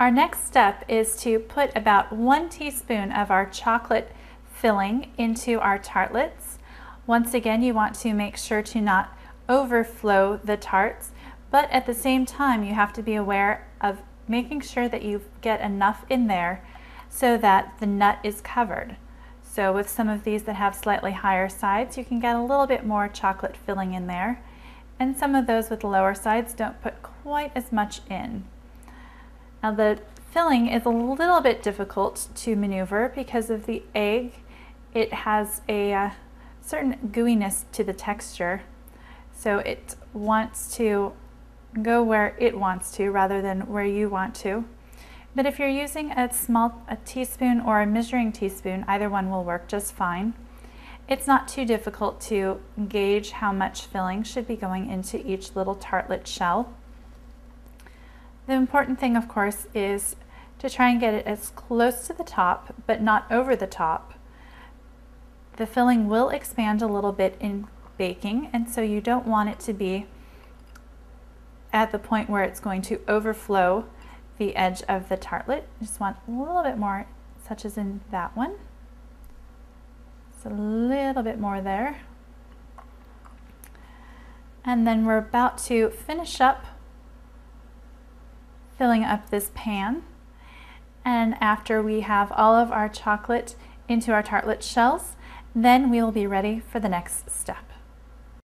Our next step is to put about 1 teaspoon of our chocolate filling into our tartlets. Once again, you want to make sure to not overflow the tarts, but at the same time you have to be aware of making sure that you get enough in there so that the nut is covered. So with some of these that have slightly higher sides, you can get a little bit more chocolate filling in there, and some of those with lower sides don't put quite as much in. Now the filling is a little bit difficult to maneuver because of the egg. It has a certain gooiness to the texture, so it wants to go where it wants to rather than where you want to. But if you're using a teaspoon or a measuring teaspoon, either one will work just fine. It's not too difficult to gauge how much filling should be going into each little tartlet shell. The important thing, of course, is to try and get it as close to the top, but not over the top. The filling will expand a little bit in baking, and so you don't want it to be at the point where it's going to overflow the edge of the tartlet. You just want a little bit more, such as in that one. Just a little bit more there. And then we're about to finish up filling up this pan. And after we have all of our chocolate into our tartlet shells, then we will be ready for the next step.